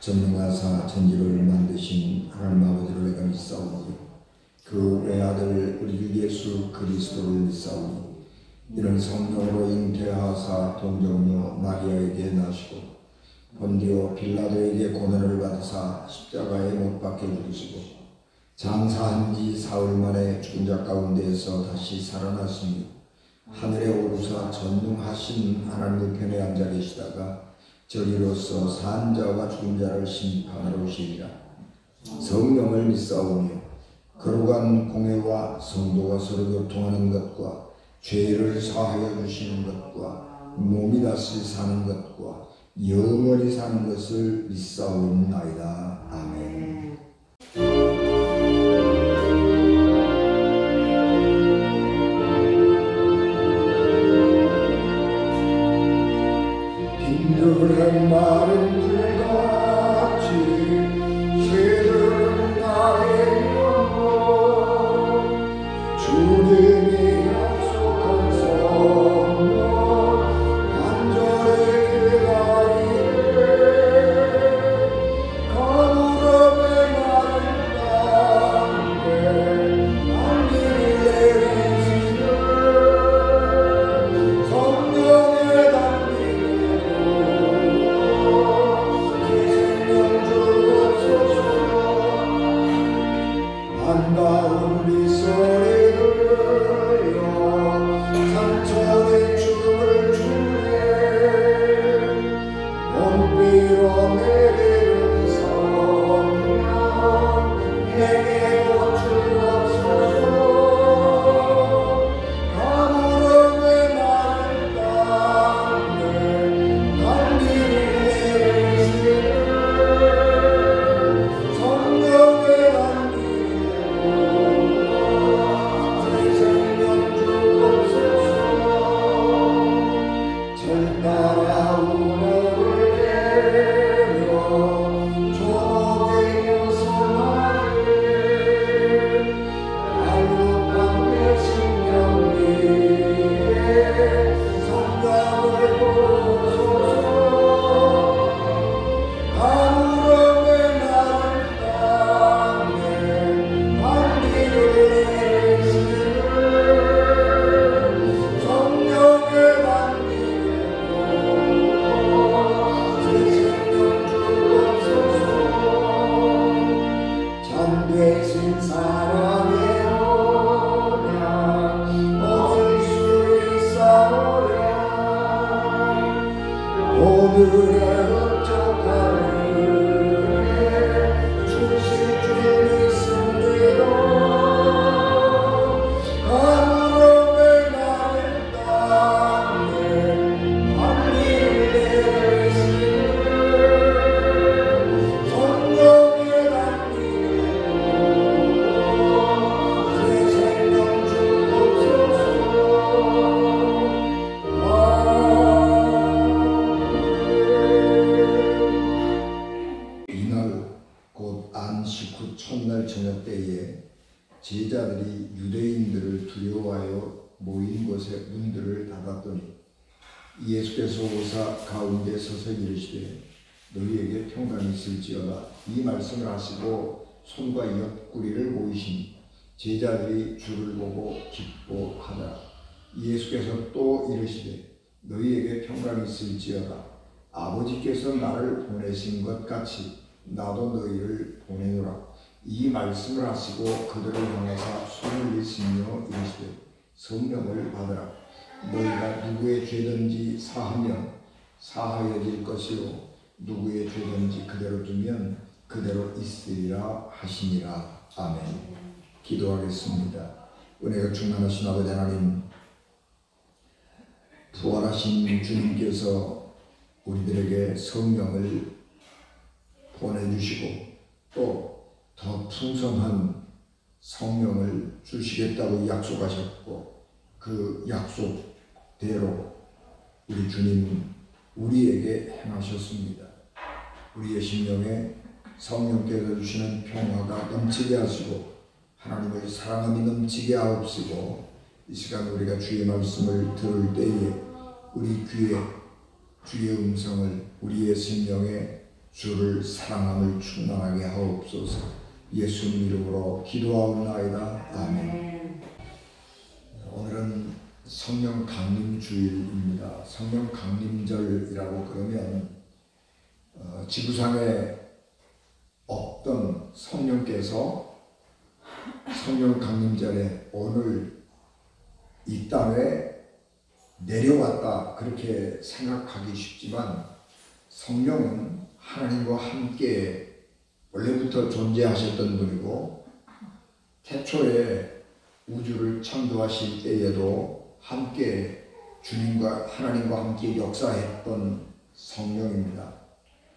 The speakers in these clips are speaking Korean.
전능하사 천지를 만드신 하나님 아버지를 내가 믿사오니 그 외아들 우리 주 예수 그리스도를 믿사오니 이는 성령으로 잉태하사 동정녀 마리아에게 나시고 본디오 빌라도에게 고난을 받으사 십자가에 못 박혀 죽으시고 장사한 지 사흘 만에 죽은 자 가운데에서 다시 살아났으니 하늘에 오르사 전능하신 하나님의 편에 앉아 계시다가 저리로서 산 자와 죽은 자를 심판하러 오시리라. 성령을 믿사오며 거룩한 공회와 성도가 서로 교통하는 것과 죄를 사하여 주시는 것과 몸이 다시 사는 것과 영원히 사는 것을 믿사옵나이다. 아멘. 빈들은 마른 불같이 새들은 나의 영혼 주님이 약속한 성령 간절히 기다리네 가물음에 마른 땅에 안개를 내리시네 성령의 반가운 미소리 들려 상처의 춤을 추네 몸비로 내리는 성령 내게 주옵소서 가물음에 마른 땅에 단비를 내리시네 성령의 되신 사랑의 언약 얻을 수 있사오랴 오늘의 흡족한 은혜 주실 줄 믿습니다 가물음에 마른 땅에 반기를 내리시네 성령의 단비를 첫날 저녁 때에 제자들이 유대인들을 두려워하여 모인 곳에 문들을 닫았더니 예수께서 오사 가운데 서서 이르시되 너희에게 평강이 있을지어다 이 말씀을 하시고 손과 옆구리를 보이시니 제자들이 주를 보고 기뻐하더라. 예수께서 또 이르시되 너희에게 평강이 있을지어다 아버지께서 나를 보내신 것 같이 나도 너희를 보내노라. 이 말씀을 하시고 그들을 향해서 손을 내시며 이르시되 성령을 받으라. 너희가 누구의 죄든지 사하면 사하여질 것이요 누구의 죄든지 그대로 두면 그대로 있으리라 하시니라. 아멘. 기도하겠습니다. 은혜가 충만하신 아버지 하나님, 부활하신 주님께서 우리들에게 성령을 보내주시고 또 더 풍성한 성령을 주시겠다고 약속하셨고 그 약속대로 우리 주님 우리에게 행하셨습니다. 우리의 심령에 성령께서 주시는 평화가 넘치게 하시고 하나님의 사랑함이 넘치게 하옵시고 이 시간 우리가 주의 말씀을 들을 때에 우리 귀에 주의 음성을 우리의 심령에 주를 사랑함을 충만하게 하옵소서. 예수님 이름으로 기도하옵나이다. 아멘. 오늘은 성령 강림 주일입니다. 성령 강림절이라고 그러면 지구상에 없던 성령께서 성령 강림절에 오늘 이 땅에 내려왔다 그렇게 생각하기 쉽지만, 성령은 하나님과 함께 원래부터 존재하셨던 분이고 태초에 우주를 창조하실 때에도 함께 주님과 하나님과 함께 역사했던 성령입니다.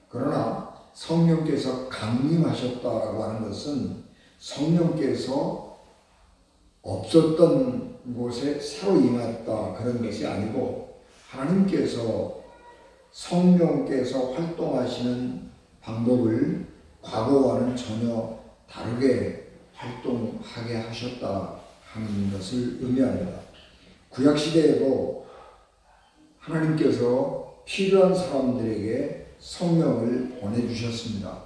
그러나 성령께서 강림하셨다라고 하는 것은 성령께서 없었던 곳에 새로 임했다 그런 것이 아니고, 하나님께서 성령께서 활동하시는 방법을 과거와는 전혀 다르게 활동하게 하셨다 하는 것을 의미합니다. 구약시대에도 하나님께서 필요한 사람들에게 성령을 보내주셨습니다.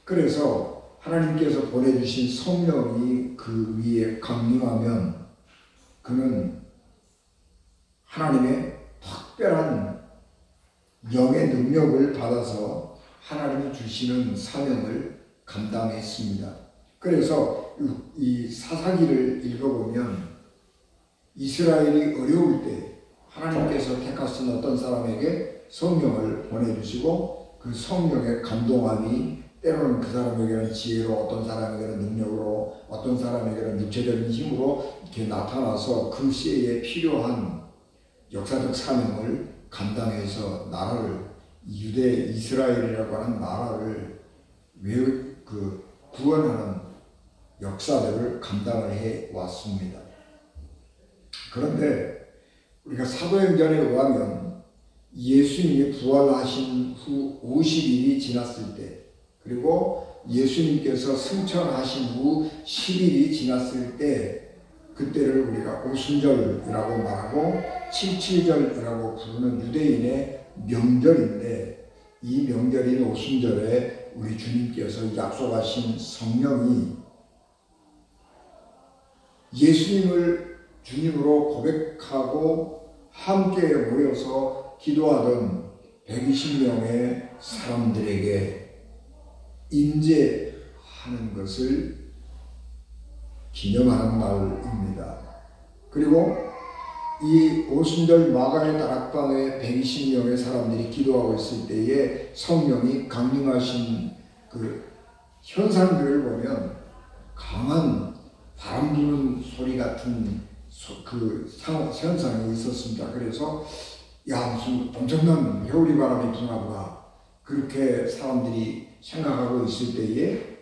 그래서 하나님께서 보내주신 성령이 그 위에 강림하면 그는 하나님의 특별한 영의 능력을 받아서 하나님이 주시는 사명을 감당했습니다. 그래서 이 사사기를 읽어보면 이스라엘이 어려울 때 하나님께서 택하신 어떤 사람에게 성령을 보내주시고, 그 성령의 감동함이 때로는 그 사람에게는 지혜로, 어떤 사람에게는 능력으로, 어떤 사람에게는 육체적인 힘으로 이렇게 나타나서 그 시대에 필요한 역사적 사명을 감당해서 나라를, 유대 이스라엘이라고 하는 나라를 구원하는 역사들을 감당을 해 왔습니다. 그런데 우리가 사도행전에 의하면 예수님이 부활하신 후 50일이 지났을 때, 그리고 예수님께서 승천하신 후 10일이 지났을 때, 그때를 우리가 오순절이라고 말하고 칠칠절이라고 부르는 유대인의 명절인데, 이 명절인 오순절에 우리 주님께서 약속하신 성령이 예수님을 주님으로 고백하고 함께 모여서 기도하던 120명의 사람들에게 임재하는 것을 기념하는 날입니다. 그리고 이 오순절 마가의 다락방에 120명의 사람들이 기도하고 있을 때에 성령이 강림하신 그 현상들을 보면 강한 바람 부는 소리 같은 그 현상이 있었습니다. 그래서 무슨 엄청난 회오리 바람이 부나 보다 그렇게 사람들이 생각하고 있을 때에,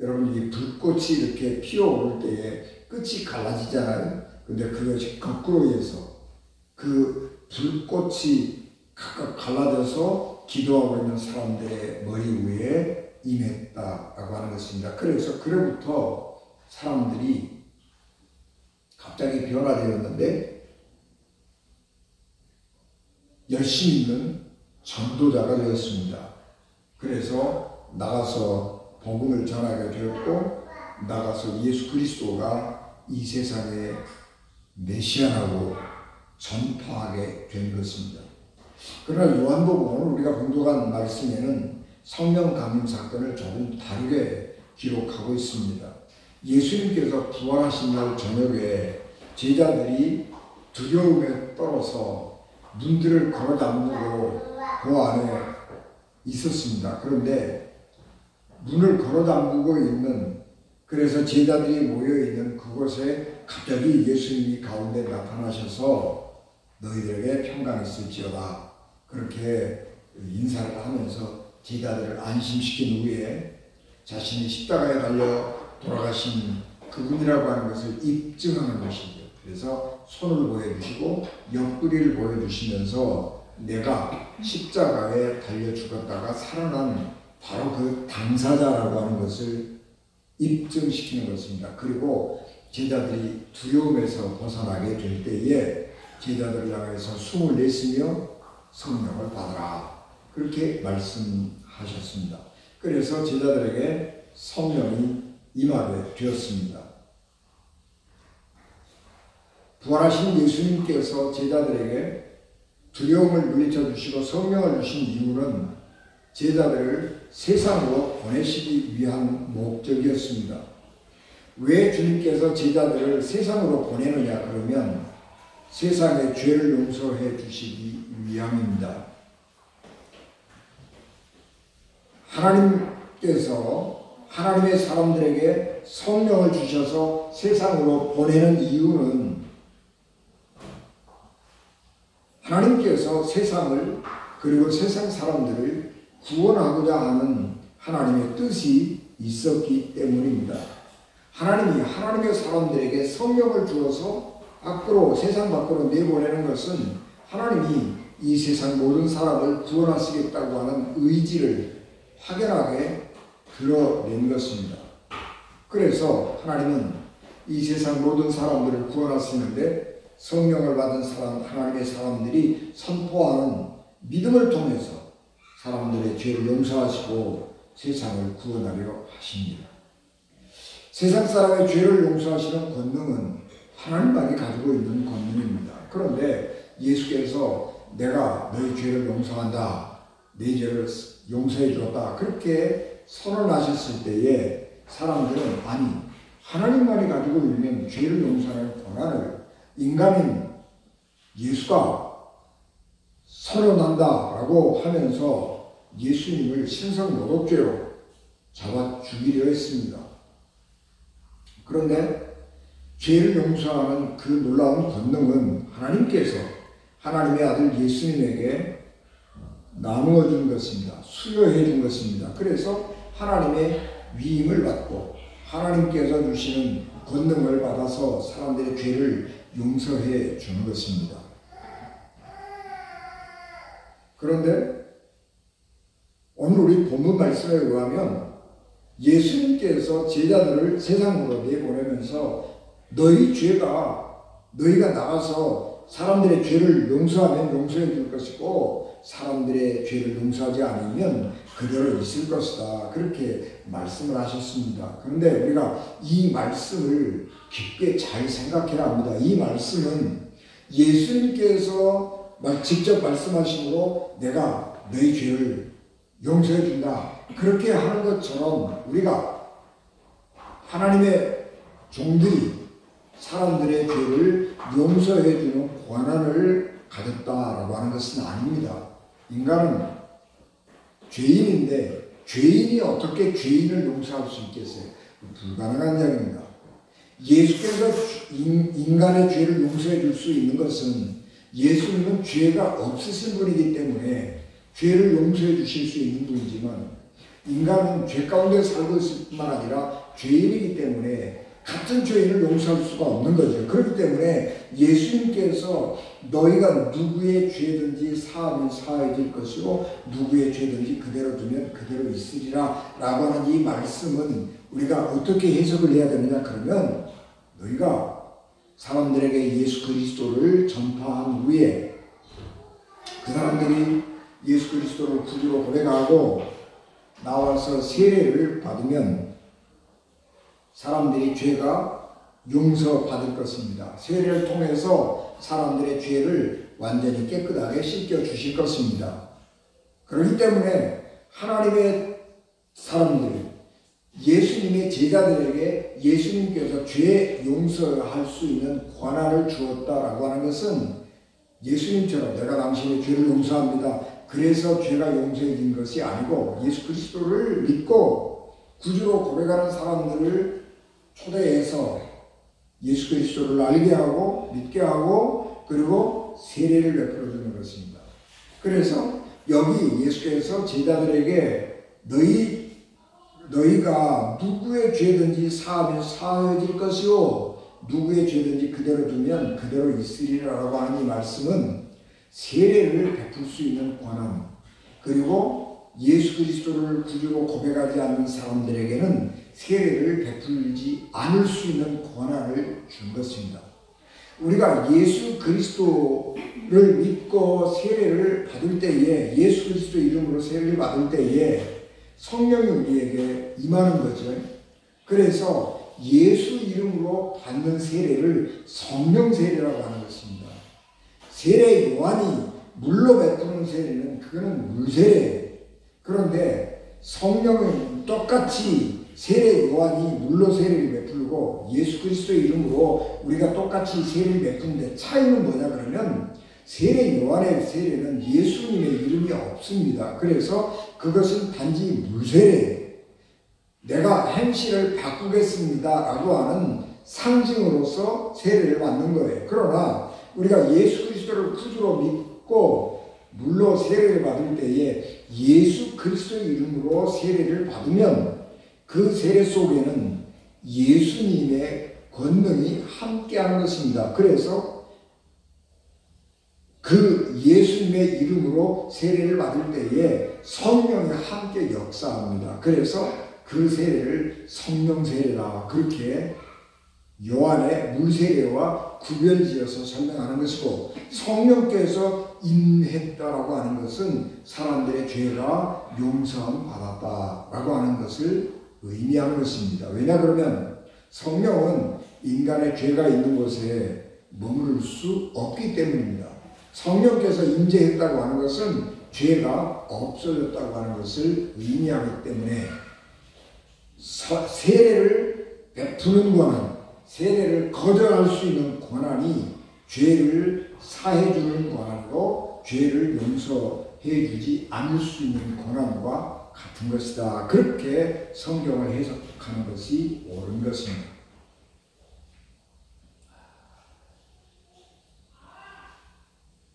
여러분 이 불꽃이 이렇게 피어오를 때에 끝이 갈라지잖아요. 근데 그것이 거꾸로 해서 그 불꽃이 각각 갈라져서 기도하고 있는 사람들의 머리 위에 임했다라고 하는 것입니다. 그래서 그로부터 사람들이 갑자기 변화되었는데 열심히 있는 전도자가 되었습니다. 그래서 나가서 복음을 전하게 되었고, 나가서 예수 그리스도가 이 세상에 메시아라고 전파하게 된 것입니다. 그러나 요한복음 오늘 우리가 봉독한 말씀에는 성령 강림 사건을 조금 다르게 기록하고 있습니다. 예수님께서 부활하신 날 저녁에 제자들이 두려움에 떨어서 문들을 걸어 잠그고 그 안에 있었습니다. 그런데 문을 걸어 잠그고 있는, 그래서 제자들이 모여있는 그곳에 갑자기 예수님이 가운데 나타나셔서 너희들에게 평강이 있을지어다 그렇게 인사를 하면서 제자들을 안심시킨 후에 자신이 십자가에 달려 돌아가신 그분이라고 하는 것을 입증하는 것이죠. 그래서 손을 보여주시고 옆구리를 보여주시면서 내가 십자가에 달려 죽었다가 살아난 바로 그 당사자라고 하는 것을 입증시키는 것입니다. 그리고 제자들이 두려움에서 벗어나게 될 때에 제자들을 향해서 숨을 내쉬며 성령을 받아라. 그렇게 말씀하셨습니다. 그래서 제자들에게 성령이 임하게 되었습니다. 부활하신 예수님께서 제자들에게 두려움을 물리쳐 주시고 성령을 주신 이유는 제자들을 세상으로 보내시기 위한 목적이었습니다. 왜 주님께서 제자들을 세상으로 보내느냐 그러면 세상의 죄를 용서해 주시기 위함입니다. 하나님께서 하나님의 사람들에게 성령을 주셔서 세상으로 보내는 이유는 하나님께서 세상을 그리고 세상 사람들을 구원하고자 하는 하나님의 뜻이 있었기 때문입니다. 하나님이 하나님의 사람들에게 성령을 주어서 세상 밖으로 내보내는 것은 하나님이 이 세상 모든 사람을 구원하시겠다고 하는 의지를 확연하게 드러낸 것입니다. 그래서 하나님은 이 세상 모든 사람들을 구원하시는데 성령을 받은 하나님의 사람들이 선포하는 믿음을 통해서 사람들의 죄를 용서하시고 세상을 구원하려 하십니다. 세상 사람의 죄를 용서하시는 권능은 하나님만이 가지고 있는 권능입니다. 그런데 예수께서 내가 너희 죄를 용서한다, 네 죄를 용서해 주었다 그렇게 선언하셨을 때에 사람들은 아니 하나님만이 가지고 있는 죄를 용서하는 권한을 인간인 예수가 선언한다라고 하면서 예수님을 신성모독죄로 잡아 죽이려 했습니다. 그런데 죄를 용서하는 그 놀라운 권능은 하나님께서 하나님의 아들 예수님에게 나누어 준 것입니다. 수여해 준 것입니다. 그래서 하나님의 위임을 받고 하나님께서 주시는 권능을 받아서 사람들의 죄를 용서해 주는 것입니다. 그런데 오늘 우리 본문 말씀에 의하면 예수님께서 제자들을 세상으로 내보내면서 너희가 나가서 사람들의 죄를 용서하면 용서해 줄 것이고 사람들의 죄를 용서하지 않으면 그대로 있을 것이다. 그렇게 말씀을 하셨습니다. 그런데 우리가 이 말씀을 깊게 잘 생각해야 합니다. 이 말씀은 예수님께서 직접 말씀하심으로 내가 너희 죄를 용서해 준다. 그렇게 하는 것처럼 우리가 하나님의 종들이 사람들의 죄를 용서해 주는 권한을 가졌다라고 하는 것은 아닙니다. 인간은 죄인인데 죄인이 어떻게 죄인을 용서할 수 있겠어요? 불가능한 이야기입니다. 예수께서 인간의 죄를 용서해 줄 수 있는 것은 예수님은 죄가 없으신 분이기 때문에 죄를 용서해 주실 수 있는 분이지만 인간은 죄 가운데 살고 있을 뿐만 아니라 죄인이기 때문에 같은 죄인을 용서할 수가 없는 거죠. 그렇기 때문에 예수님께서 너희가 누구의 죄든지 사하면 사해질 것이고 누구의 죄든지 그대로 두면 그대로 있으리라 라고 하는 이 말씀은 우리가 어떻게 해석을 해야 되느냐 그러면 너희가 사람들에게 예수 그리스도를 전파한 후에 그 사람들이 예수 그리스도를 구주로 고백하고 나와서 세례를 받으면 사람들이 죄가 용서받을 것입니다. 세례를 통해서 사람들의 죄를 완전히 깨끗하게 씻겨주실 것입니다. 그렇기 때문에 하나님의 사람들, 예수님의 제자들에게 예수님께서 죄 용서할 수 있는 권한을 주었다라고 하는 것은 예수님처럼 내가 당신의 죄를 용서합니다. 그래서 죄가 용서해진 것이 아니고 예수 그리스도를 믿고 구주로 고백하는 사람들을 초대해서 예수 그리스도를 알게 하고 믿게 하고 그리고 세례를 베풀어 주는 것입니다. 그래서 여기 예수께서 제자들에게 너희가 누구의 죄든지 사하면 사해질 것이요 누구의 죄든지 그대로 두면 그대로 있으리라고 하는 이 말씀은 세례를 베풀 수 있는 권한 그리고 예수 그리스도를 구주로 고백하지 않는 사람들에게는 세례를 베풀지 않을 수 있는 권한을 준 것입니다. 우리가 예수 그리스도를 믿고 세례를 받을 때에 예수 그리스도 이름으로 세례를 받을 때에 성령이 우리에게 임하는 거죠. 그래서 예수 이름으로 받는 세례를 성령 세례라고 하는 것입니다. 세례 요한이 물로 베푸는 세례는 그거는 물세례예요. 그런데 성령은 똑같이 세례 요한이 물로 세례를 베풀고 예수 그리스도의 이름으로 우리가 똑같이 세례를 베푸는데 차이는 뭐냐 그러면 세례 요한의 세례는 예수님의 이름이 없습니다. 그래서 그것은 단지 물세례예요. 내가 행실을 바꾸겠습니다 라고 하는 상징으로서 세례를 받는 거예요. 그러나 우리가 예수 그리스도를 구주로 믿고 물로 세례를 받을 때에 예수 그리스도의 이름으로 세례를 받으면 그 세례 속에는 예수님의 권능이 함께하는 것입니다. 그래서 그 예수님의 이름으로 세례를 받을 때에 성령이 함께 역사합니다. 그래서 그 세례를 성령 세례라 그렇게 요한의 물세례와 구별지어서 설명하는 것이고, 성령께서 임했다라고 하는 것은 사람들의 죄가 용서함 받았다라고 하는 것을 의미하는 것입니다. 왜냐 그러면 성령은 인간의 죄가 있는 곳에 머무를 수 없기 때문입니다. 성령께서 임재했다고 하는 것은 죄가 없어졌다고 하는 것을 의미하기 때문에 세례를 베푸는 권한, 세례를 거절할 수 있는 권한이 죄를 사해주는 권한으로 죄를 용서해주지 않을 수 있는 권한과 같은 것이다. 그렇게 성경을 해석하는 것이 옳은 것입니다.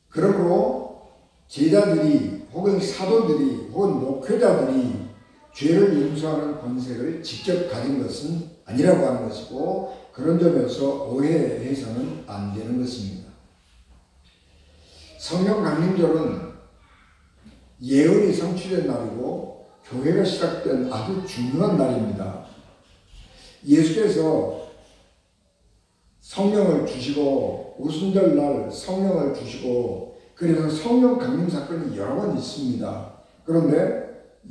그러므로 제자들이 혹은 사도들이 혹은 목회자들이 죄를 용서하는 권세를 직접 가진 것은 아니라고 하는 것이고, 그런 점에서 오해해서는 안 되는 것입니다. 성령 강림절은 예언이 성취된 날이고 교회가 시작된 아주 중요한 날입니다. 예수께서 성령을 주시고 오순절날 성령을 주시고, 그래서 성령 강림 사건이 여러 번 있습니다. 그런데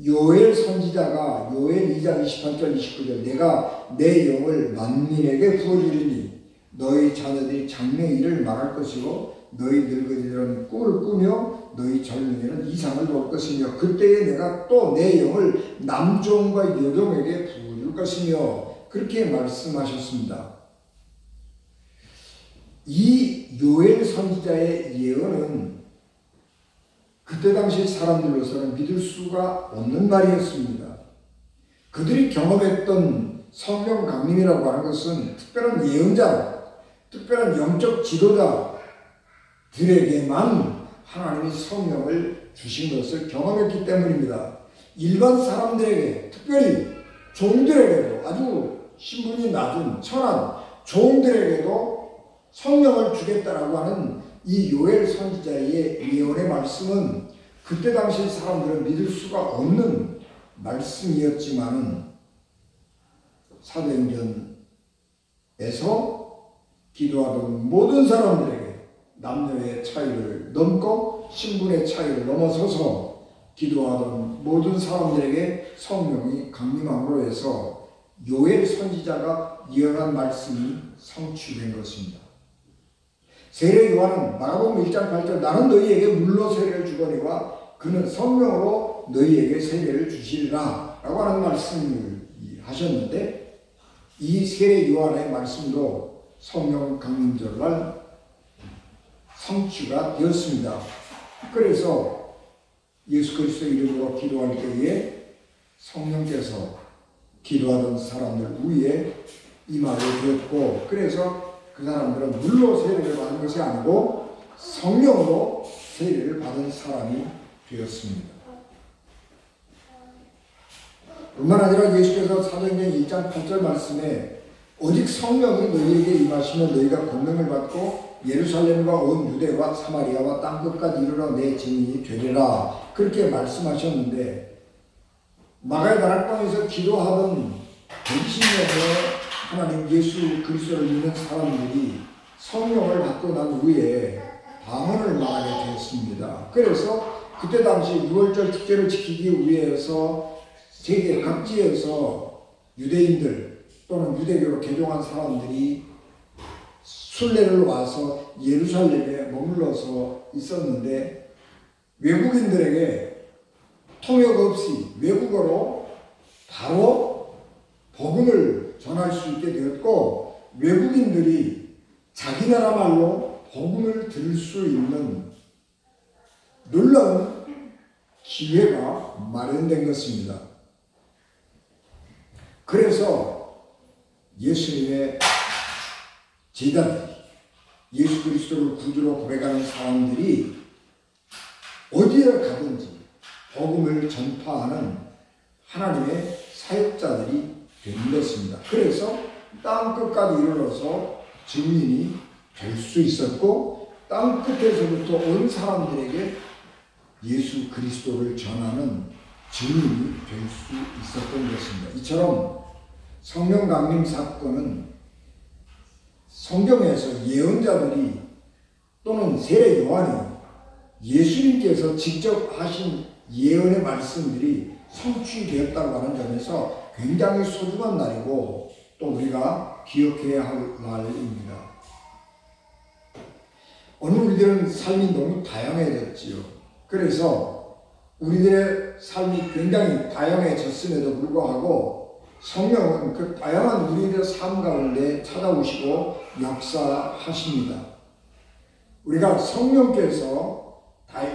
요엘 선지자가 요엘 2장 28절 29절 내가 내 영을 만민에게 부어주리니 너희 자녀들이 장래의 일을 말할 것이고 너희 늙은이들은 꿈을 꾸며 너희 젊은이는 이상을 볼 것이며 그때에 내가 또 내 영을 남종과 여종에게 부어줄 것이며 그렇게 말씀하셨습니다. 이 요엘 선지자의 예언은 그때 당시 사람들로서는 믿을 수가 없는 말이었습니다. 그들이 경험했던 성령 강림이라고 하는 것은 특별한 예언자, 특별한 영적 지도자들에게만 하나님이 성령을 주신 것을 경험했기 때문입니다. 일반 사람들에게, 특별히 종들에게도, 아주 신분이 낮은 천한 종들에게도 성령을 주겠다라고 하는 이 요엘 선지자의 예언의 말씀은 그때 당시 사람들은 믿을 수가 없는 말씀이었지만 사도행전에서 기도하던 모든 사람들에게 남녀의 차이를 넘고 신분의 차이를 넘어서서 기도하던 모든 사람들에게 성령이 강림함으로 해서 요엘 선지자가 예언한 말씀이 성취된 것입니다. 세례 요한은 마가복음 1장 8절 나는 너희에게 물로 세례를 주거니와 그는 성령으로 너희에게 세례를 주시리라 라고 하는 말씀을 하셨는데, 이 세례 요한의 말씀도 성령 강림절날 성취가 되었습니다. 그래서 예수 그리스도 이름으로 기도할 때에 성령께서 기도하던 사람들 위에 임하게 되었고, 그래서 그 사람들은 물로 세례를 받은 것이 아니고 성령으로 세례를 받은 사람이 되었습니다. 뿐만 아니라 예수께서 사도행전 1장 8절 말씀에 오직 성령이 너희에게 임하시면 너희가 권능을 받고 예루살렘과 온 유대와 사마리아와 땅끝까지 이르러 내 증인이 되리라 그렇게 말씀하셨는데, 마가의 다락방에서 기도하던 120명의 하나님 예수 그리스도를 믿는 사람들이 성령을 받고 난 후에 방언을 말하게 되었습니다. 그래서 그때 당시 6월절 축제를 지키기 위해서 세계 각지에서 유대인들 또는 유대교로 개종한 사람들이 순례를 와서 예루살렘에 머물러서 있었는데 외국인들에게 통역 없이 외국어로 바로 복음을 전할 수 있게 되었고 외국인들이 자기 나라 말로 복음을 들을 수 있는 놀라운 기회가 마련된 것입니다. 그래서 예수님의 제자들이 예수 그리스도를 구주로 고백하는 사람들이 어디에 가든지 복음을 전파하는 하나님의 사역자들이 된 것입니다. 그래서 땅 끝까지 이르러서 증인이 될 수 있었고 땅 끝에서부터 온 사람들에게 예수 그리스도를 전하는 증인이 될 수 있었던 것입니다. 이처럼 성령 강림 사건은 성경에서 예언자들이 또는 세례 요한이 예수님께서 직접 하신 예언의 말씀들이 성취되었다고 하는 점에서 굉장히 소중한 날이고 또 우리가 기억해야 할 날입니다. 오늘 우리들은 삶이 너무 다양해졌지요. 그래서 우리들의 삶이 굉장히 다양해졌음에도 불구하고 성령은 그 다양한 우리들의 삶 가운데 찾아오시고 역사하십니다. 우리가 성령께서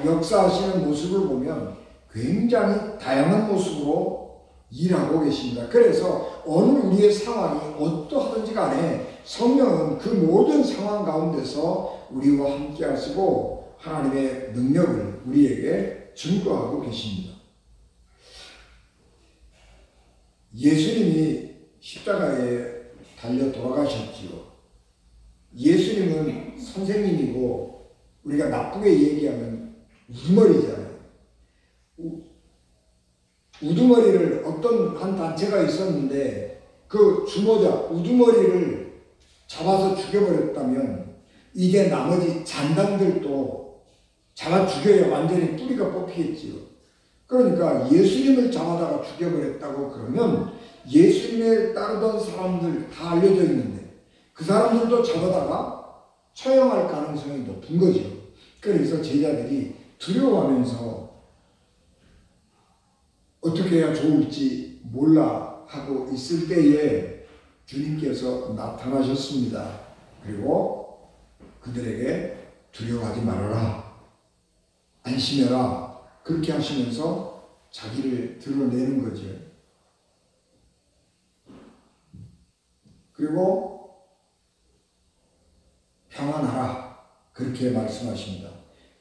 역사하시는 모습을 보면 굉장히 다양한 모습으로 일하고 계십니다. 그래서 어느 우리의 상황이 어떠하든지 간에 성령은 그 모든 상황 가운데서 우리와 함께 하시고 하나님의 능력을 우리에게 증거하고 계십니다. 예수님이 십자가에 달려 돌아가셨지요. 예수님은 선생님이고 우리가 나쁘게 얘기하면 우두머리잖아요. 우두머리를 어떤 한 단체가 있었는데 그 주모자 우두머리를 잡아서 죽여버렸다면 이게 나머지 잔당들도 잡아 죽여야 완전히 뿌리가 뽑히겠지요. 그러니까 예수님을 잡아다가 죽여버렸다고 그러면 예수님을 따르던 사람들 다 알려져 있는데 그 사람들도 잡아다가 처형할 가능성이 높은 거죠. 그래서 제자들이 두려워하면서 어떻게 해야 좋을지 몰라 하고 있을 때에 주님께서 나타나셨습니다. 그리고 그들에게 두려워하지 말아라, 안심해라, 그렇게 하시면서 자기를 드러내는 거죠. 그리고 평안하라, 그렇게 말씀하십니다.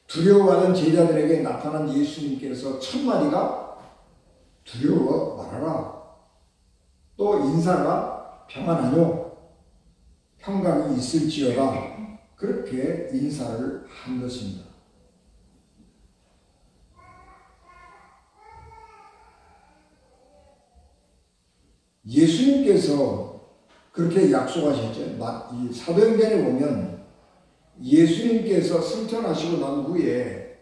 두려워하는 제자들에게 나타난 예수님께서 첫 마디가 두려워 말아라. 또 인사가 평안하뇨, 평강이 있을지어다, 그렇게 인사를 한 것입니다. 예수님께서 그렇게 약속하셨죠. 이 사도행전에 보면 예수님께서 승천하시고 난 후에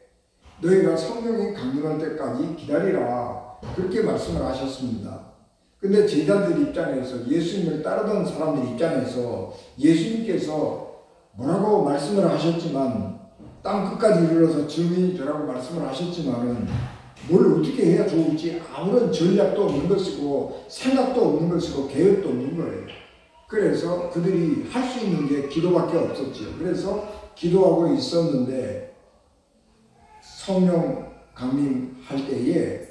너희가 성령이 강림할 때까지 기다리라, 그렇게 말씀을 하셨습니다. 근데 제자들 입장에서, 예수님을 따르던 사람들 입장에서 예수님께서 뭐라고 말씀을 하셨지만, 땅 끝까지 이르러서 증인이 되라고 말씀을 하셨지만은 뭘 어떻게 해야 좋을지 아무런 전략도 없는 것이고 생각도 없는 것이고 계획도 없는 거예요. 그래서 그들이 할 수 있는 게 기도밖에 없었죠. 그래서 기도하고 있었는데 성령 강림할 때에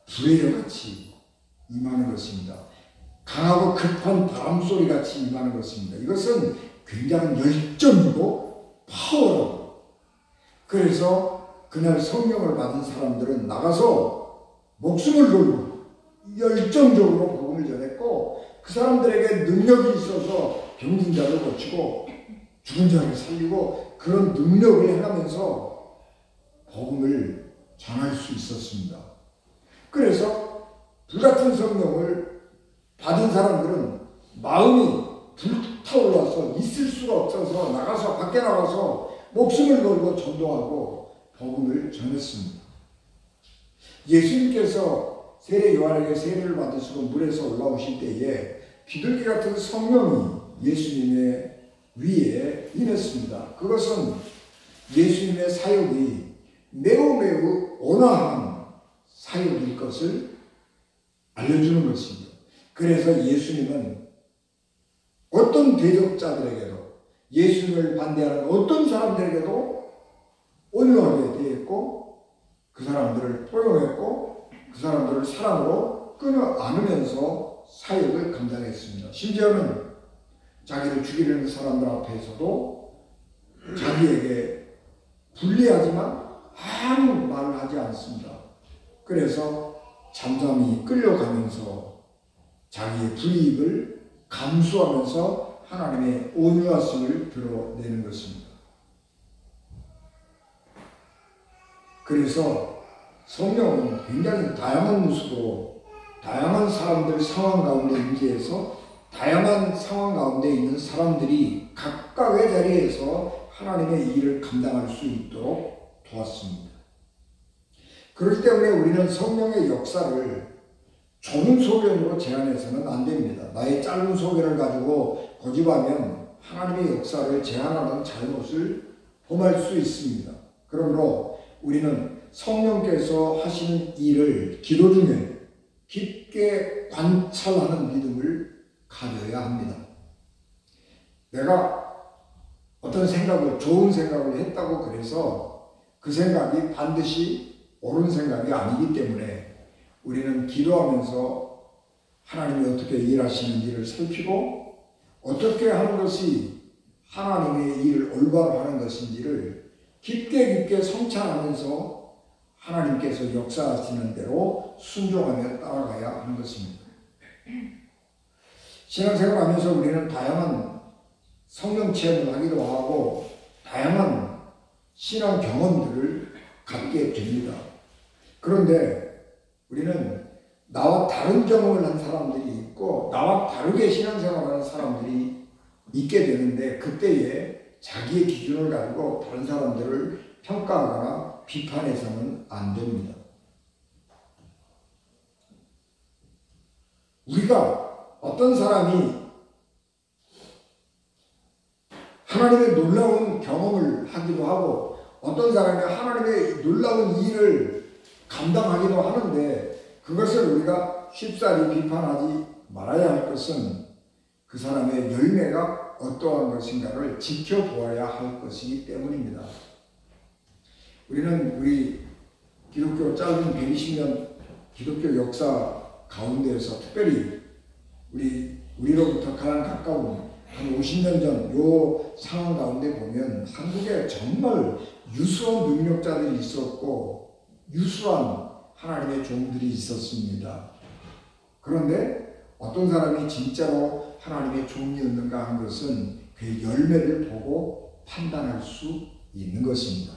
불의 같이 임하는 것입니다. 강하고 급한 바람 소리 같이 임하는 것입니다. 이것은 굉장한 열정이고 파워라고. 그래서 그날 성령을 받은 사람들은 나가서 목숨을 걸고 열정적으로 복음을 전했고, 그 사람들에게 능력이 있어서 병든 자를 고치고 죽은 자를 살리고 그런 능력을 행하면서 복음을 전할 수 있었습니다. 그래서 불같은 성령을 받은 사람들은 마음이 불타올라서 있을 수가 없어서 밖에 나가서 목숨을 걸고 전도하고 복음을 전했습니다. 예수님께서 세례 요한에게 세례를 받으시고 물에서 올라오실 때에 비둘기 같은 성령이 예수님의 위에 임했습니다. 그것은 예수님의 사역이 매우 온화한 사역일 것을 알려주는 것입니다. 그래서 예수님은 어떤 대적자들에게도, 예수님을 반대하는 어떤 사람들에게도 온유하게 대했고, 그 사람들을 포용했고, 그 사람들을 사랑으로 끊어 안으면서 사역을 감당했습니다. 심지어는 자기를 죽이려는 사람들 앞에서도 자기에게 불리하지만 아무 말을 하지 않습니다. 그래서 잠잠히 끌려가면서 자기의 불이익을 감수하면서 하나님의 온유하심을 드러내는 것입니다. 그래서 성령은 굉장히 다양한 모습으로 다양한 사람들 상황 가운데 임재해서 다양한 상황 가운데 있는 사람들이 각각의 자리에서 하나님의 일을 감당할 수 있도록 도왔습니다. 그렇기 때문에 우리는 성령의 역사를 좁은 소견으로 제한해서는 안 됩니다. 나의 짧은 소견을 가지고 고집하면 하나님의 역사를 제한하는 잘못을 범할 수 있습니다. 그러므로 우리는 성령께서 하시는 일을 기도 중에 깊게 관찰하는 믿음을 가져야 합니다. 내가 어떤 생각을, 좋은 생각을 했다고 그래서 그 생각이 반드시 옳은 생각이 아니기 때문에 우리는 기도하면서 하나님이 어떻게 일하시는지를 살피고 어떻게 하는 것이 하나님의 일을 올바로 하는 것인지를 깊게 성찰하면서 하나님께서 역사하시는 대로 순종하며 따라가야 하는 것입니다. 신앙생활하면서 우리는 다양한 성령 체험을 하기도 하고 다양한 신앙 경험들을 갖게 됩니다. 그런데 우리는 나와 다른 경험을 한 사람들이 있고 나와 다르게 신앙생활하는 사람들이 있게 되는데 그때에 자기의 기준을 가지고 다른 사람들을 평가하거나 비판해서는 안 됩니다. 우리가 어떤 사람이 하나님의 놀라운 경험을 하기도 하고 어떤 사람이 하나님의 놀라운 일을 감당하기도 하는데 그것을 우리가 쉽사리 비판하지 말아야 할 것은 그 사람의 열매가 어떠한 것인가를 지켜보아야 할 것이기 때문입니다. 우리 기독교 짧은 120년 기독교 역사 가운데에서 특별히 우리로부터 가장 가까운 한 50년 전 요 상황 가운데 보면 한국에 정말 유수한 능력자들이 있었고 유수한 하나님의 종들이 있었습니다. 그런데 어떤 사람이 진짜로 하나님의 종이었는가 하는 것은 그 열매를 보고 판단할 수 있는 것입니다.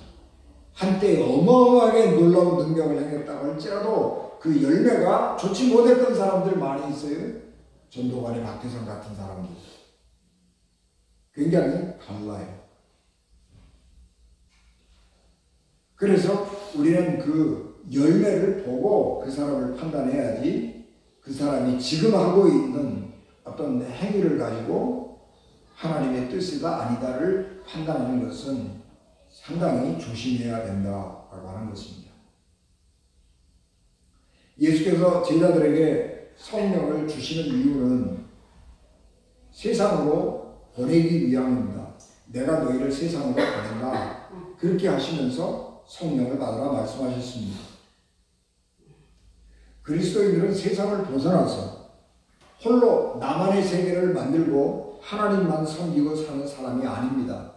한때 어마어마하게 놀라운 능력을 행했다고 할지라도 그 열매가 좋지 못했던 사람들 많이 있어요. 전도관의 박태선 같은 사람들. 굉장히 달라요. 그래서 우리는 그 열매를 보고 그 사람을 판단해야지 그 사람이 지금 하고 있는 어떤 행위를 가지고 하나님의 뜻이다 아니다를 판단하는 것은 상당히 조심해야 된다라고 하는 것입니다. 예수께서 제자들에게 성령을 주시는 이유는 세상으로 보내기 위함입니다. 내가 너희를 세상으로 보낸다. 그렇게 하시면서 성령을 받으라 말씀하셨습니다. 그리스도인들은 세상을 벗어나서 홀로 나만의 세계를 만들고 하나님만 섬기고 사는 사람이 아닙니다.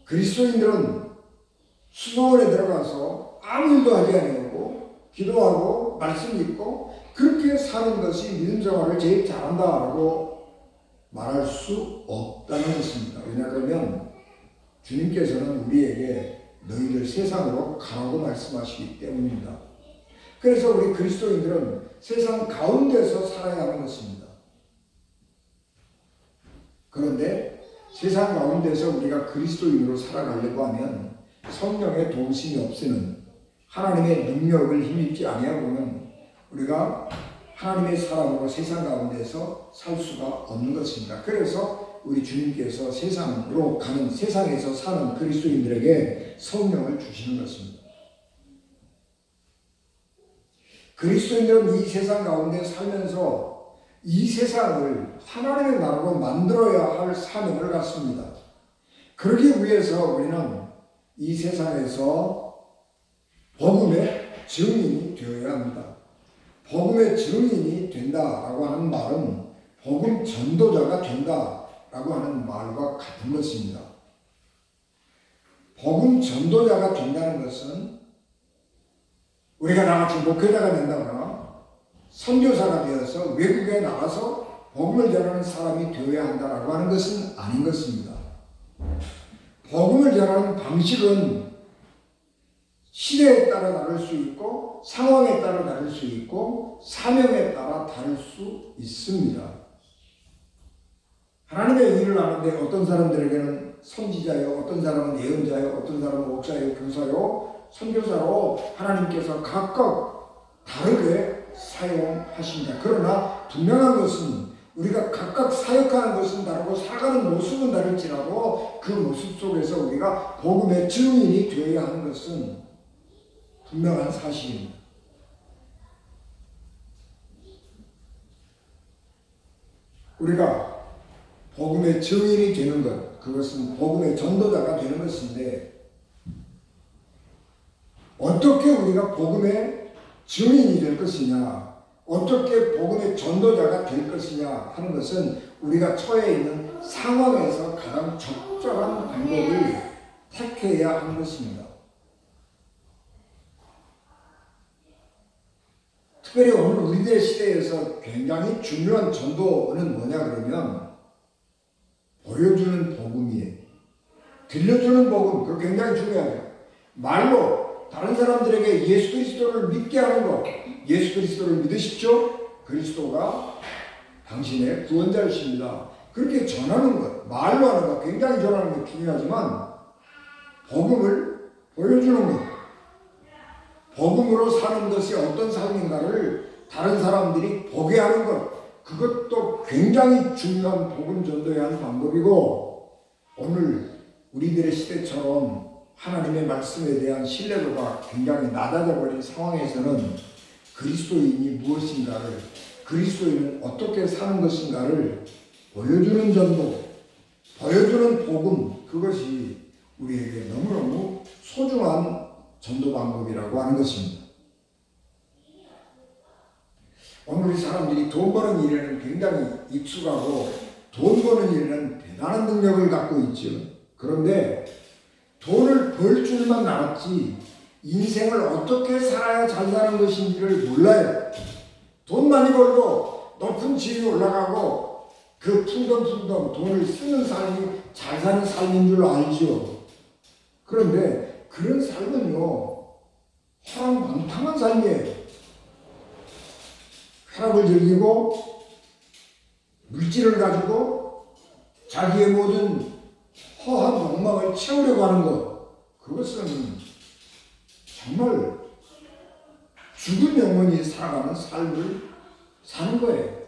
그리스도인들은 수도원에 들어가서 아무 일도 하지 아니하고 기도하고 말씀 읽고 그렇게 사는 것이 믿음 생활을 제일 잘한다라고 말할 수 없다는 것입니다. 왜냐하면 주님께서는 우리에게 너희들 세상으로 가라고 말씀하시기 때문입니다. 그래서 우리 그리스도인들은 세상 가운데서 살아야 하는 것입니다. 그런데 세상 가운데서 우리가 그리스도인으로 살아가려고 하면 성령의 동심이 없이는 하나님의 능력을 힘입지 아니하고는 우리가 하나님의 사람으로 세상 가운데서 살 수가 없는 것입니다. 그래서 우리 주님께서 세상으로 가는, 세상에서 사는 그리스도인들에게 성령을 주시는 것입니다. 그리스도인들은 이 세상 가운데 살면서 이 세상을 하나님의 나라로 만들어야 할 사명을 갖습니다. 그러기 위해서 우리는 이 세상에서 복음의 증인이 되어야 합니다. 복음의 증인이 된다라고 하는 말은 복음 전도자가 된다라고 하는 말과 같은 것입니다. 복음 전도자가 된다는 것은 우리가 나같이 목회자가 된다거나 선교사가 되어서 외국에 나가서 복음을 전하는 사람이 되어야 한다라고 하는 것은 아닌 것입니다. 복음을 전하는 방식은 시대에 따라 다를 수 있고 상황에 따라 다를 수 있고 사명에 따라 다를 수 있습니다. 하나님의 일을 하는데 어떤 사람들에게는 선지자요, 어떤 사람은 예언자요, 어떤 사람은 목사요, 교사요, 선교사로 하나님께서 각각 다르게 사용하십니다. 그러나 분명한 것은 우리가 각각 사역하는 것은 다르고 살아가는 모습은 다를지라도 그 모습 속에서 우리가 복음의 증인이 되어야 하는 것은 분명한 사실입니다. 우리가 복음의 증인이 되는 것, 그것은 복음의 전도자가 되는 것인데 어떻게 우리가 복음의 증인이 될 것이냐, 어떻게 복음의 전도자가 될 것이냐 하는 것은 우리가 처해 있는 상황에서 가장 적절한 방법을 택해야 하는 것입니다. 특별히 오늘 우리들 시대에서 굉장히 중요한 전도는 뭐냐 그러면 보여주는 복음이에요. 들려주는 복음, 그거 굉장히 중요해요. 말로 다른 사람들에게 예수 그리스도를 믿게 하는 것, 예수 그리스도를 믿으십시오. 그리스도가 당신의 구원자이십니다. 그렇게 전하는 것, 말로 하는 것, 굉장히 전하는 것 중요하지만 복음을 보여주는 것, 복음으로 사는 것이 어떤 삶인가를 다른 사람들이 보게 하는 것, 그것도 굉장히 중요한 복음 전도에 한 방법이고, 오늘 우리들의 시대처럼 하나님의 말씀에 대한 신뢰도가 굉장히 낮아져 버린 상황에서는 그리스도인이 무엇인가를, 그리스도인은 어떻게 사는 것인가를 보여주는 전도, 보여주는 복음, 그것이 우리에게 너무너무 소중한 전도 방법이라고 하는 것입니다. 오늘 우리 사람들이 돈 버는 일에는 굉장히 익숙하고 돈 버는 일에는 대단한 능력을 갖고 있죠. 그런데 돈을 벌 줄만 알았지 인생을 어떻게 살아야 잘 사는 것인지를 몰라요. 돈 많이 벌고 높은 지위에 올라가고 그 풍덩풍덩 돈을 쓰는 삶이 잘 사는 삶인 줄 알죠. 그런데 그런 삶은요, 허랑방탕한 삶이에요. 쾌락을 즐기고 물질을 가지고 자기의 모든 허한 욕망을 채우려고 하는 것, 그것은 정말 죽은 영혼이 살아가는 삶을 사는 거예요.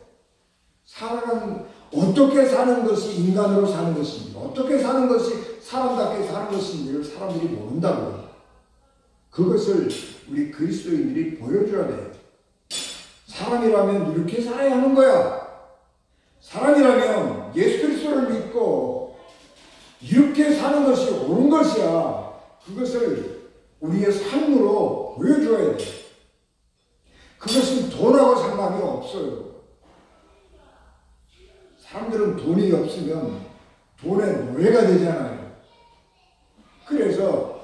어떻게 사는 것이 인간으로 사는 것인지, 어떻게 사는 것이 사람답게 사는 것인지를 사람들이 모른다고요. 그것을 우리 그리스도인들이 보여줘야 돼요. 사람이라면 이렇게 살아야 하는 거야. 사람이라면 예수 그리스도를 믿고 이렇게 사는 것이 옳은 것이야. 그것을 우리의 삶으로 보여줘야 돼. 그것은 돈하고 상관이 없어요. 사람들은 돈이 없으면 돈의 노예가 되잖아요. 그래서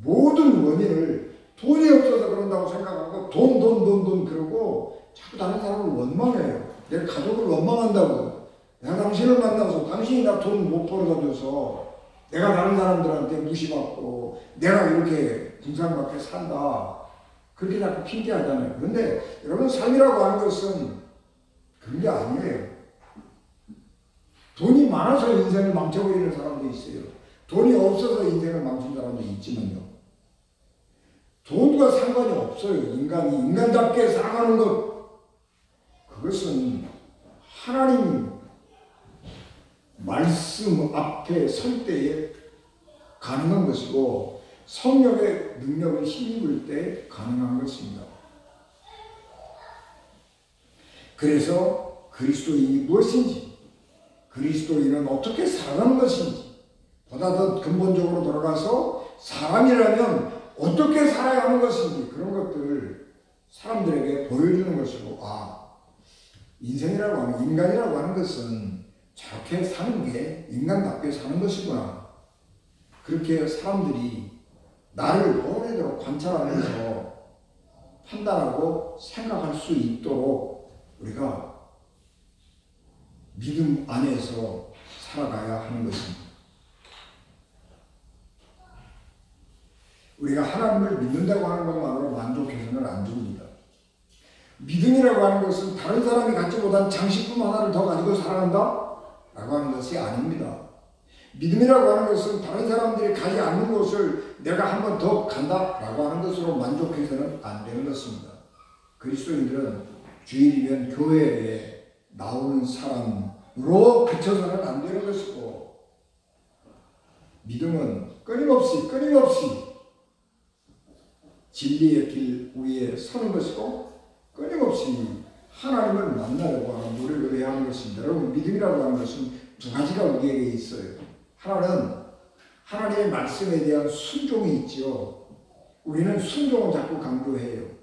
모든 원인을 돈이 없어서 그런다고 생각하고 돈 그러고 자꾸 다른 사람을 원망해요. 내 가족을 원망한다고. 내가 당신을 만나서 당신이 나 돈 못 벌어다 줘서 내가 다른 사람들한테 무시받고 내가 이렇게 분상받게 산다. 그렇게 자꾸 핑계하잖아요. 그런데 여러분, 삶이라고 하는 것은 그런 게 아니에요. 돈이 많아서 인생을 망쳐버리는 사람도 있어요. 돈이 없어서 인생을 망친 사람도 있지만요. 돈과 상관이 없어요. 인간이 인간답게 살아가는 것, 그것은 하나님 말씀 앞에 설 때에 가능한 것이고 성령의 능력을 힘입을 때 가능한 것입니다. 그래서 그리스도인이 무엇인지, 그리스도인은 어떻게 살아가는 것인지, 보다 더 근본적으로 돌아가서 사람이라면 어떻게 살아야 하는 것인지, 그런 것들을 사람들에게 보여주는 것이고, 인생이라고 하는, 인간이라고 하는 것은 저렇게 사는 게 인간답게 사는 것이구나. 그렇게 사람들이 나를 오래도록 관찰하면서 판단하고 생각할 수 있도록 우리가 믿음 안에서 살아가야 하는 것입니다. 우리가 하나님을 믿는다고 하는 것만으로 만족해서는 안 됩니다. 믿음이라고 하는 것은 다른 사람이 갖지 못한 장식품 하나를 더 가지고 살아간다? 라고 하는 것이 아닙니다. 믿음이라고 하는 것은 다른 사람들이 가지 않는 것을 내가 한 번 더 간다? 라고 하는 것으로 만족해서는 안 되는 것입니다. 그리스도인들은 주일이면 교회에 나오는 사람으로 그쳐서는 안 되는 것이고, 믿음은 끊임없이 진리의 길 위에 서는 것이고, 끊임없이 하나님을 만나려고 하는 노력을 해야 하는 것입니다. 여러분, 믿음이라고 하는 것은 두 가지가 우리에게 있어요. 하나는 하나님의 말씀에 대한 순종이 있지요. 우리는 순종을 자꾸 강조해요.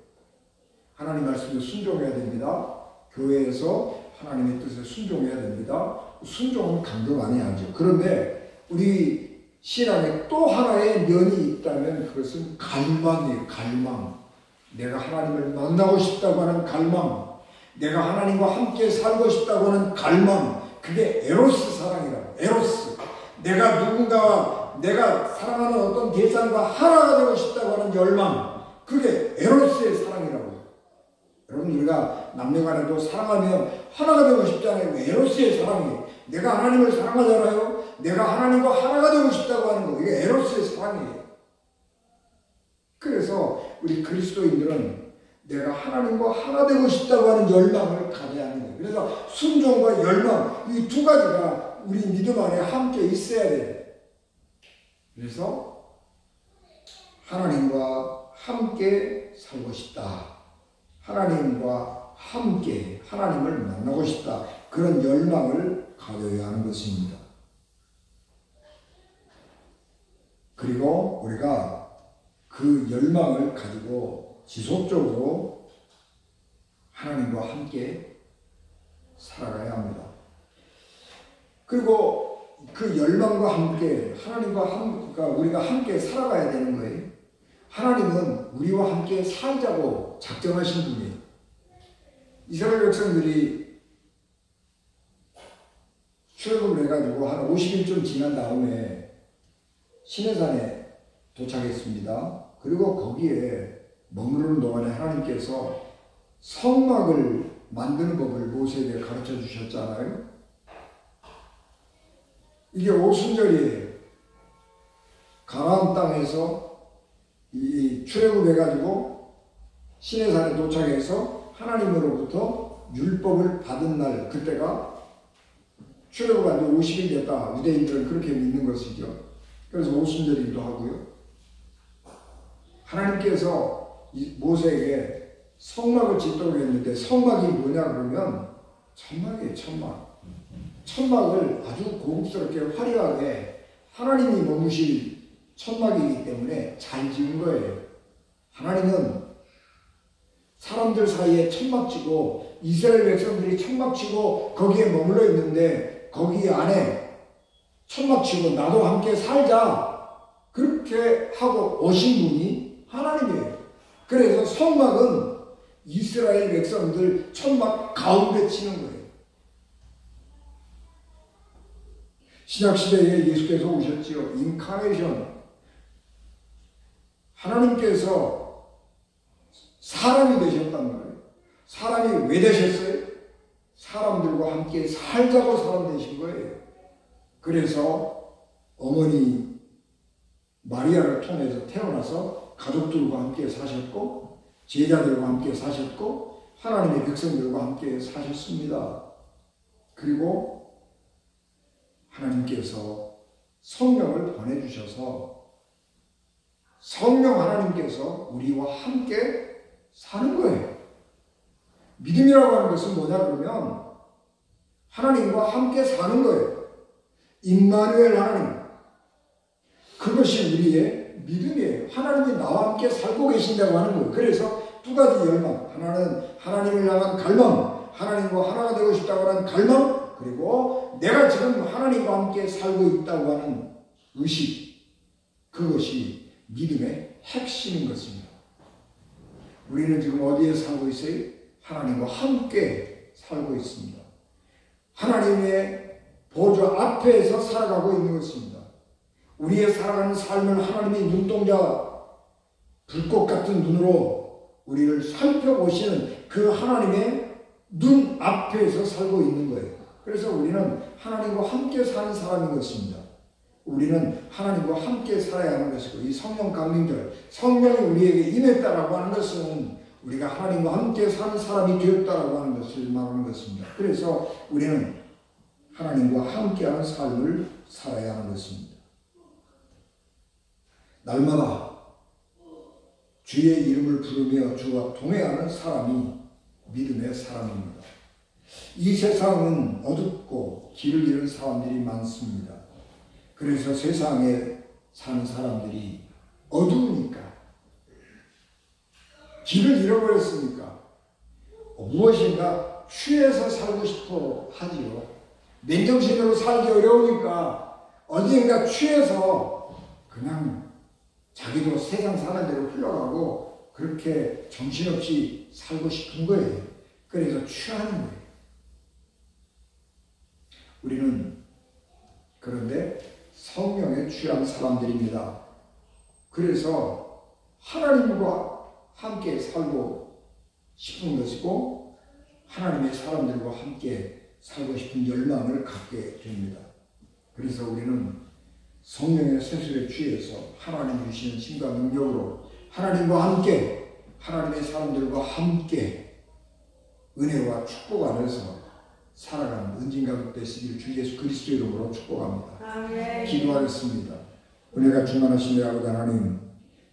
하나님 말씀에 순종해야 됩니다. 교회에서 하나님의 뜻에 순종해야 됩니다. 순종은 강조 많이 하죠. 그런데 우리 신앙에 또 하나의 면이 있다면 그것은 갈망이에요. 갈망. 내가 하나님을 만나고 싶다고 하는 갈망, 내가 하나님과 함께 살고 싶다고 하는 갈망, 그게 에로스 사랑이라고. 에로스. 내가 누군가와 내가 사랑하는 어떤 대상과 하나가 되고 싶다고 하는 열망, 그게 에로스의 사랑이라고. 여러분, 우리가 남녀간에도 사랑하면 하나가 되고 싶잖아요. 에로스의 사랑이에요. 내가 하나님을 사랑하잖아요. 내가 하나님과 하나가 되고 싶다고 하는 거, 이게 에로스의 사랑이에요. 그래서 우리 그리스도인들은 내가 하나님과 하나 되고 싶다고 하는 열망을 가져야 하는 거예요. 그래서 순종과 열망, 이 두 가지가 우리 믿음 안에 함께 있어야 돼요. 그래서 하나님과 함께 살고 싶다. 하나님과 함께 하나님을 만나고 싶다. 그런 열망을 가져야 하는 것입니다. 그리고 우리가 그 열망을 가지고 지속적으로 하나님과 함께 살아가야 합니다. 그리고 그 열망과 함께 그러니까 우리가 함께 살아가야 되는 거예요. 하나님은 우리와 함께 살자고 작정하신 분이에요. 이스라엘 백성들이 출애굽을 해가지고 한 50일쯤 지난 다음에 시내산에 도착했습니다. 그리고 거기에 머무르는 동안에 하나님께서 성막을 만드는 법을 모세에게 가르쳐 주셨잖아요. 이게 오순절이에요. 가나안 땅에서 이 출애굽해가지고 시내산에 도착해서 하나님으로부터 율법을 받은 날, 그때가 출애굽한 지 50일 됐다. 유대인들은 그렇게 믿는 것이죠. 그래서 오순절이기도 하고요. 하나님께서 모세에게 성막을 짓도록 했는데, 성막이 뭐냐 그러면 천막이에요. 천막을 아주 고급스럽게 화려하게 하나님이 머무실 천막이기 때문에 잘 지은 거예요. 하나님은 사람들 사이에 천막 치고, 이스라엘 백성들이 천막 치고 거기에 머물러 있는데 거기 안에 천막 치고 나도 함께 살자, 그렇게 하고 오신 분이 하나님이에요. 그래서 성막은 이스라엘 백성들 천막 가운데 치는 거예요. 신약시대에 예수께서 오셨지요. 인카네이션. 하나님께서 사람이 되셨단 말이에요. 사람이 왜 되셨어요? 사람들과 함께 살자고 사람 되신 거예요. 그래서 어머니 마리아를 통해서 태어나서 가족들과 함께 사셨고 제자들과 함께 사셨고 하나님의 백성들과 함께 사셨습니다. 그리고 하나님께서 성령을 보내주셔서 성령 하나님께서 우리와 함께 사는 거예요. 믿음이라고 하는 것은 뭐냐 그러면 하나님과 함께 사는 거예요. 임마누엘 하나님. 그것이 우리의 믿음이에요. 하나님이 나와 함께 살고 계신다고 하는 거예요. 그래서 두 가지 열망. 하나는 하나님을 향한 갈망, 하나님과 하나가 되고 싶다고 하는 갈망, 그리고 내가 지금 하나님과 함께 살고 있다고 하는 의식. 그것이 믿음의 핵심인 것입니다. 우리는 지금 어디에 살고 있어요? 하나님과 함께 살고 있습니다. 하나님의 보좌 앞에서 살아가고 있는 것입니다. 우리의 살아가는 삶을 하나님이 눈동자 불꽃 같은 눈으로 우리를 살펴보시는 그 하나님의 눈 앞에서 살고 있는 거예요. 그래서 우리는 하나님과 함께 사는 사람인 것입니다. 우리는 하나님과 함께 살아야 하는 것이고 이 성령 강림절, 성령이 우리에게 임했다라고 하는 것은 우리가 하나님과 함께 사는 사람이 되었다라고 하는 것을 말하는 것입니다. 그래서 우리는 하나님과 함께하는 삶을 살아야 하는 것입니다. 날마다 주의 이름을 부르며 주와 동행하는 사람이 믿음의 사람입니다. 이 세상은 어둡고 길을 잃은 사람들이 많습니다. 그래서 세상에 사는 사람들이 어두우니까 길을 잃어버렸으니까 무엇인가 취해서 살고 싶어 하지요. 맨정신으로 살기 어려우니까 어디인가 취해서 그냥 자기도 세상 사는 대로 흘러가고 그렇게 정신없이 살고 싶은 거예요. 그래서 취하는 거예요. 우리는 그런데 성령에 취한 사람들입니다. 그래서 하나님과 함께 살고 싶은 것이고 하나님의 사람들과 함께 살고 싶은 열망을 갖게 됩니다. 그래서 우리는 성령의 세술에 취해서 하나님 주시는 힘과 능력으로 하나님과 함께 하나님의 사람들과 함께 은혜와 축복 안에서 살아가는 은진가족 되시길 주 예수 그리스도 이름으로 축복합니다. 아멘. 기도하겠습니다. 은혜가 충만하신 내 아버지 하나님,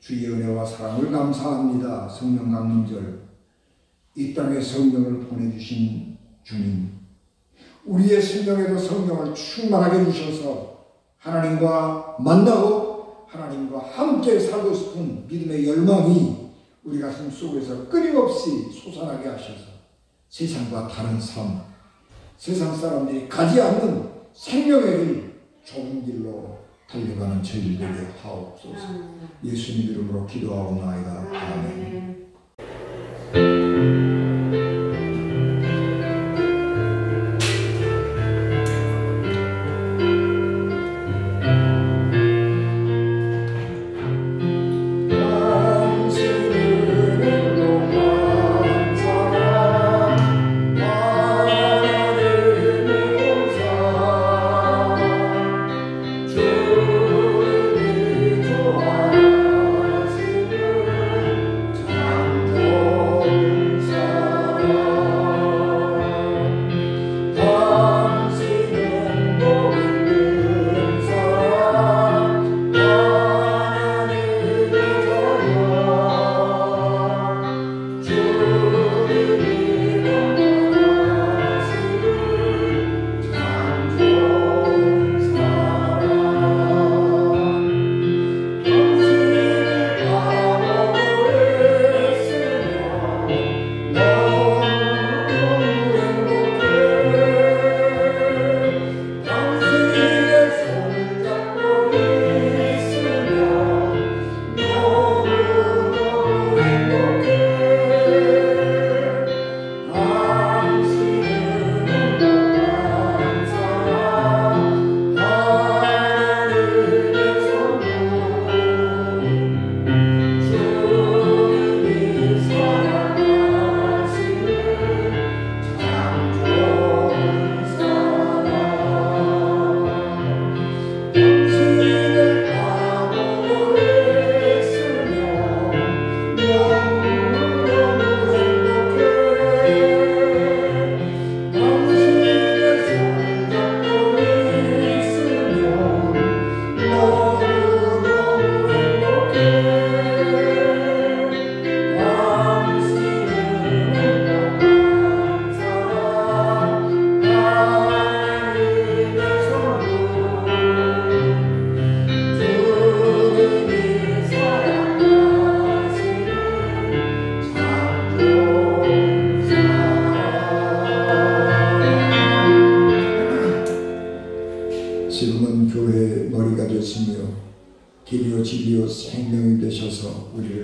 주의 은혜와 사랑을 감사합니다. 성령 강림절 이 땅에 성령을 보내주신 주님, 우리의 생명에도 성령을 충만하게 주셔서 하나님과 만나고 하나님과 함께 살고 싶은 믿음의 열망이 우리 가슴 속에서 끊임없이 솟아나게 하셔서 세상과 다른 삶, 세상 사람들이 가지 않는 생명의 길, 좁은 길로 달려가는 저희들 되게 하옵소서. 예수님 이름으로 기도하옵나이다. 아멘.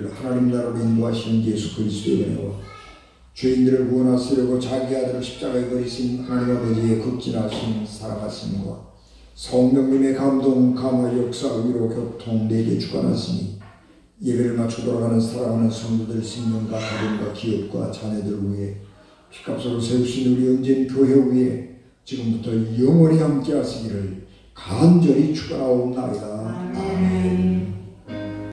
우리를 하나님 나라로 인도하시는 예수 그리스도의 은혜와 죄인들을 구원하시려고 자기 아들을 십자가에 버리신 하나님 아버지의 극진하신 사랑하심과 성령님의 감동, 감화, 역사, 위로, 교통, 내게 주관하시니 예배를 맞춰 돌아가는 사랑하는 성도들 생명과 가정과 기업과 자녀들 위해 피값으로 세우신 우리 언제인 교회 위에 지금부터 영원히 함께 하시기를 간절히 축원하옵나이다. 아멘.